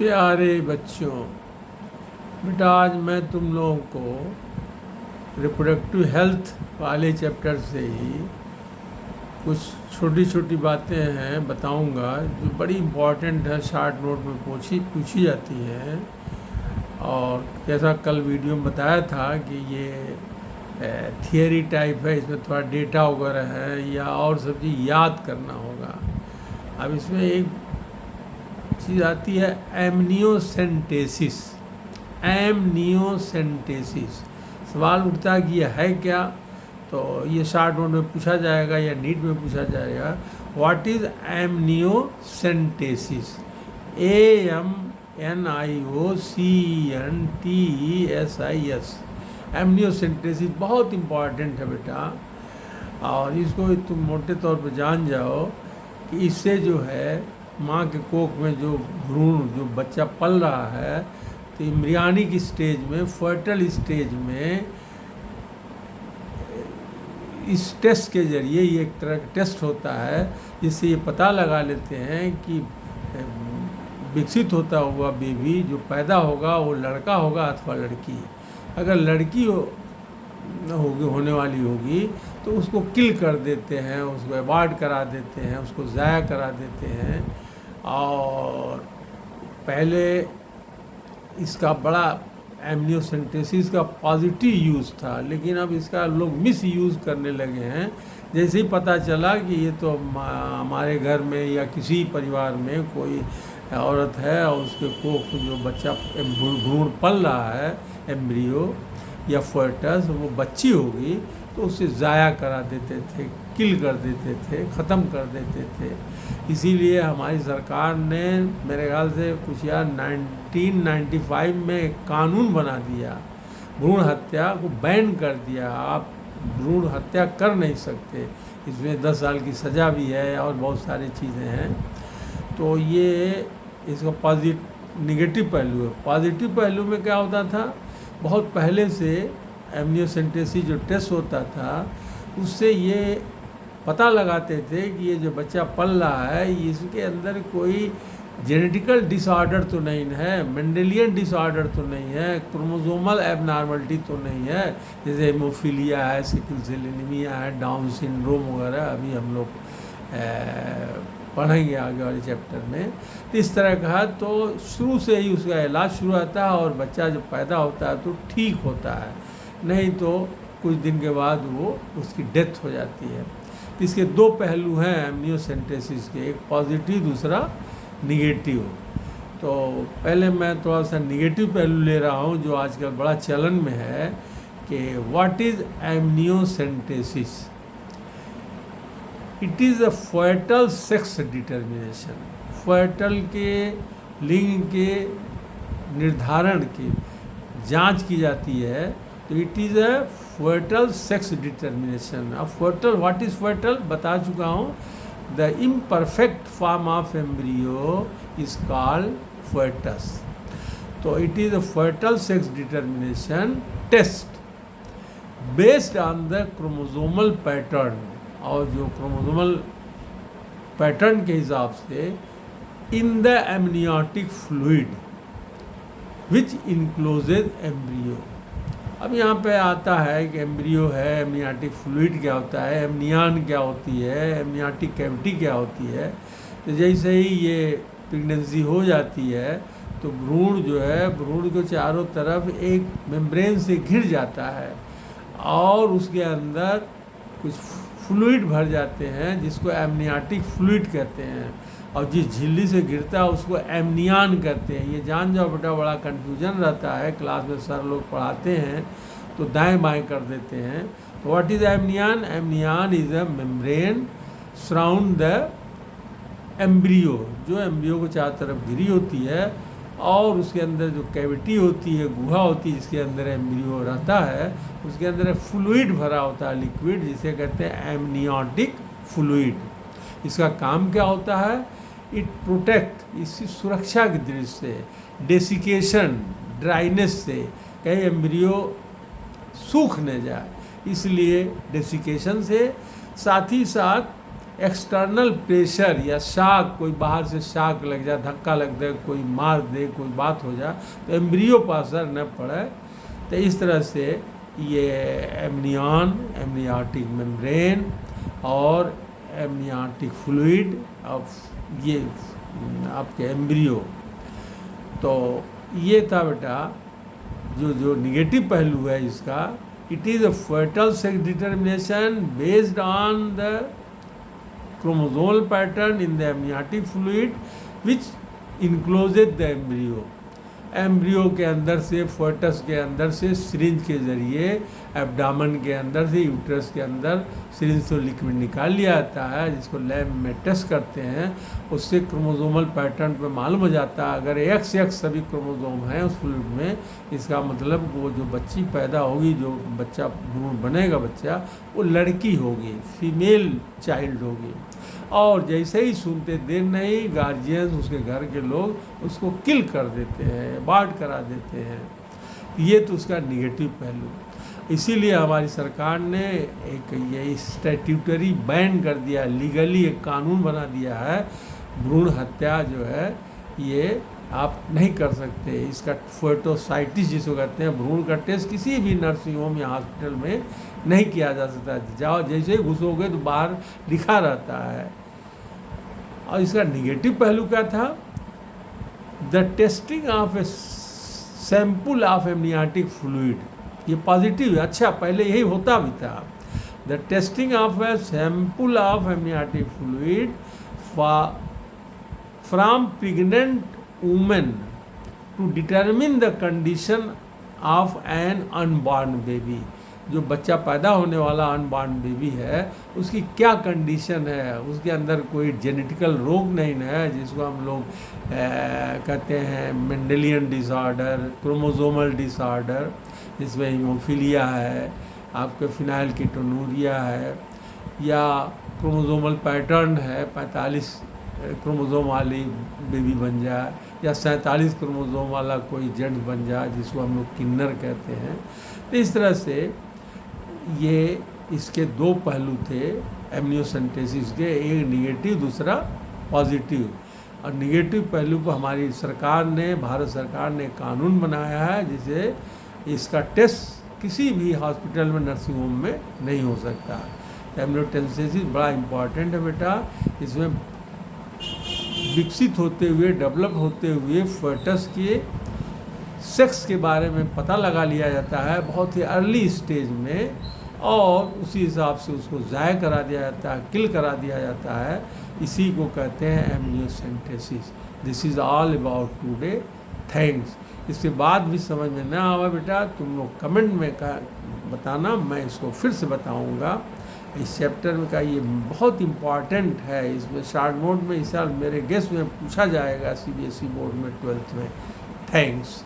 प्यारे बच्चों, बेटा आज मैं तुम लोगों को रिप्रोडक्टिव हेल्थ वाले चैप्टर से ही कुछ छोटी छोटी बातें हैं बताऊंगा जो बड़ी इम्पॉर्टेंट है, शॉर्ट नोट में पूछी जाती हैं। और जैसा कल वीडियो में बताया था कि ये थियरी टाइप है, इसमें थोड़ा डेटा वगैरह है या और सब चीज़ याद करना होगा। अब इसमें एक चीज़ आती है एमनियोसेंटेसिस। एमनियोसेंटेसिस सवाल उठता है कि यह है क्या, तो ये शॉर्ट नोट में पूछा जाएगा या नीट में पूछा जाएगा। What is amniocentesis? AMNIOCENTESIS। Amniocentesis बहुत इम्पॉर्टेंट है बेटा, और इसको तुम मोटे तौर पर जान जाओ कि इससे जो है माँ के कोख में जो भ्रूण जो बच्चा पल रहा है, तो एम्ब्रियनिक स्टेज में, फर्टल स्टेज में, इस टेस्ट के ज़रिए, ये एक तरह का टेस्ट होता है जिससे ये पता लगा लेते हैं कि विकसित होता हुआ बेबी जो पैदा होगा वो लड़का होगा अथवा लड़की। अगर लड़की होने वाली होगी तो उसको किल कर देते हैं, उसको अबॉर्ट करा देते हैं, उसको ज़ाया करा देते हैं। और पहले इसका बड़ा एमनियोसेंटेसिस का पॉजिटिव यूज़ था, लेकिन अब इसका लोग मिस यूज़ करने लगे हैं। जैसे ही पता चला कि ये तो हमारे घर में या किसी परिवार में कोई औरत है और उसके कोख जो बच्चा भ्रूण पल रहा है, एम्ब्रियो या फर्टस, वो बच्ची होगी, तो उसे ज़ाया करा देते थे, किल कर देते थे, ख़त्म कर देते थे। इसीलिए हमारी सरकार ने मेरे ख्याल से कुछ यार 1995 में एक कानून बना दिया, भ्रूण हत्या को बैन कर दिया। आप भ्रूण हत्या कर नहीं सकते, इसमें 10 साल की सज़ा भी है और बहुत सारी चीज़ें हैं। तो ये इसका निगेटिव पहलू है। पॉजिटिव पहलू में क्या होता था, बहुत पहले से एमनियोसेंटेसिस जो टेस्ट होता था उससे ये पता लगाते थे कि ये जो बच्चा पल रहा है इसके अंदर कोई जेनेटिकल डिसऑर्डर तो नहीं है, मेंडेलियन डिसऑर्डर तो नहीं है, क्रोमोसोमल एबनॉर्मलिटी तो नहीं है, जैसे हेमोफीलिया है, सिकल सेल एनीमिया है, डाउन सिंड्रोम वगैरह अभी हम लोग पढ़ेंगे आगे वाले चैप्टर में। तो इस तरह का तो शुरू से ही उसका इलाज शुरू होता है और बच्चा जब पैदा होता है तो ठीक होता है, नहीं तो कुछ दिन के बाद वो उसकी डेथ हो जाती है। तो इसके दो पहलू हैं एमनियोसेंटेसिस के, एक पॉजिटिव, दूसरा निगेटिव। तो पहले मैं थोड़ा सा निगेटिव पहलू ले रहा हूँ जो आजकल बड़ा चलन में है कि what is amniocentesis? It is a foetal sex determination. Foetal के लिंग के निर्धारण की जांच की जाती है, तो it is a foetal sex determination. अब फर्टल, व्हाट इज़ फर्टल बता चुका हूँ। The imperfect form of embryo is called foetus. तो it is a foetal sex determination test based on the chromosomal pattern, और जो क्रोमोसोमल पैटर्न के हिसाब से in the amniotic fluid which encloses embryo. अब यहाँ पे आता है कि एम्ब्रियो है, एमनियोटिक फ्लूइड क्या होता है, एमनियन क्या होती है, एमनियोटिक कैविटी क्या होती है। तो जैसे ही ये प्रेगनेंसी हो जाती है तो भ्रूण जो है, भ्रूण के चारों तरफ एक मेम्ब्रेन से घिर जाता है और उसके अंदर कुछ फ्लूइड भर जाते हैं जिसको एमनियोटिक फ्लूइड कहते हैं, और जिस झिल्ली से गिरता है उसको एमनियन कहते हैं। ये जान जाओ बेटा, बड़ा कन्फ्यूजन रहता है, क्लास में सर लोग पढ़ाते हैं तो दाएं बाएं कर देते हैं। तो what is amnion? Amnion is a membrane surround the embryo, जो एम्ब्रियो को चारों तरफ घिरी होती है, और उसके अंदर जो कैविटी होती है, गुहा होती है जिसके अंदर एम्ब्रियो रहता है, उसके अंदर फ्लूइड भरा होता है, लिक्विड, जिसे कहते हैं एमनियोटिक फ्लूइड। इसका काम क्या होता है? इट प्रोटेक्ट, इसकी सुरक्षा की दृष्टि से, डेसिकेशन, ड्राइनेस से, कहीं एम्ब्रियो सूख न जाए, इसलिए डेसिकेशन से, साथ ही साथ एक्सटर्नल प्रेशर या शाक, कोई बाहर से शाक लग जाए, धक्का लग दे, कोई मार दे, कोई बात हो जाए तो एम्ब्रियो पर असर न पड़े। तो इस तरह से ये एमनियन, एमनियाटिक मेम्ब्रेन और एमनियाटिक फ्लूइड ऑफ ये आपके एम्ब्रियो। तो ये था बेटा जो निगेटिव पहलू है इसका। It is a fertile sex determination based on the chromosomal pattern in the amniotic fluid which encloses the embryo. Embryo के अंदर से, फर्टस के अंदर से सिरिंज के ज़रिए एब्डामन के अंदर से, यूट्रस के अंदर सिरिंज से लिक्विड निकाल लिया जाता है, जिसको लैब में टेस्ट करते हैं। उससे क्रोमोसोमल पैटर्न पे मालूम हो जाता है। अगर XX सभी क्रोमोसोम हैं उस फ्लूइड में, इसका मतलब वो जो बच्ची पैदा होगी, जो बच्चा भ्रूण बनेगा बच्चा, वो लड़की होगी, फीमेल चाइल्ड होगी। और जैसे ही सुनते देर नहीं, गार्जियंस, उसके घर के लोग उसको किल कर देते हैं, अबॉर्ट करा देते हैं। ये तो उसका निगेटिव पहलू। इसीलिए हमारी सरकार ने एक ये स्टैट्यूटरी बैन कर दिया, लीगली एक कानून बना दिया है, भ्रूण हत्या जो है ये आप नहीं कर सकते। इसका फोटोसाइटिस जिसको कहते हैं, भ्रूण का टेस्ट किसी भी नर्सिंग होम या हॉस्पिटल में नहीं किया जा सकता। जाओ जैसे ही घुसोगे तो बाहर लिखा रहता है। और इसका निगेटिव पहलू क्या था? The testing of a sample of amniotic fluid. ये पॉजिटिव है, अच्छा पहले यही होता भी था। The testing of a sample of amniotic fluid from pregnant women to determine the condition of an unborn baby. जो बच्चा पैदा होने वाला अनबॉर्न बेबी है, उसकी क्या कंडीशन है, उसके अंदर कोई जेनेटिकल रोग नहीं है, जिसको हम लोग कहते हैं मेंडेलियन डिसऑर्डर, क्रोमोसोमल डिसऑर्डर, जिसमें हीमोफीलिया है, आपके फिनाइलकीटोनुरिया है, या क्रोमोसोमल पैटर्न है 45 क्रोमोसोम वाली बेबी बन जाए, या 47 क्रोमोसोम वाला कोई जेंट्स बन जाए, जिसको हम लोग किन्नर कहते हैं। तो इस तरह से ये इसके दो पहलू थे एमनियोसेंटेसिस के, एक निगेटिव, दूसरा पॉजिटिव। और निगेटिव पहलू को हमारी सरकार ने, भारत सरकार ने कानून बनाया है, जिसे इसका टेस्ट किसी भी हॉस्पिटल में, नर्सिंग होम में नहीं हो सकता। एमनियोसेंटेसिस बड़ा इम्पॉर्टेंट है बेटा। इसमें विकसित होते हुए, डेवलप होते हुए फर्टस के सेक्स के बारे में पता लगा लिया जाता है बहुत ही अर्ली स्टेज में, और उसी हिसाब से उसको ज़ाय करा दिया जाता है, किल करा दिया जाता है। इसी को कहते हैं amniocentesis. This is all about today. Thanks. इसके बाद भी समझ में ना आवा बेटा, तुम लोग कमेंट में बताना, मैं इसको फिर से बताऊंगा। इस चैप्टर में का ये बहुत इम्पॉर्टेंट है। इसमें शॉर्ट नोट में इस साल मेरे गेस्ट में पूछा जाएगा CBSE बोर्ड में 12th में। थैंक्स।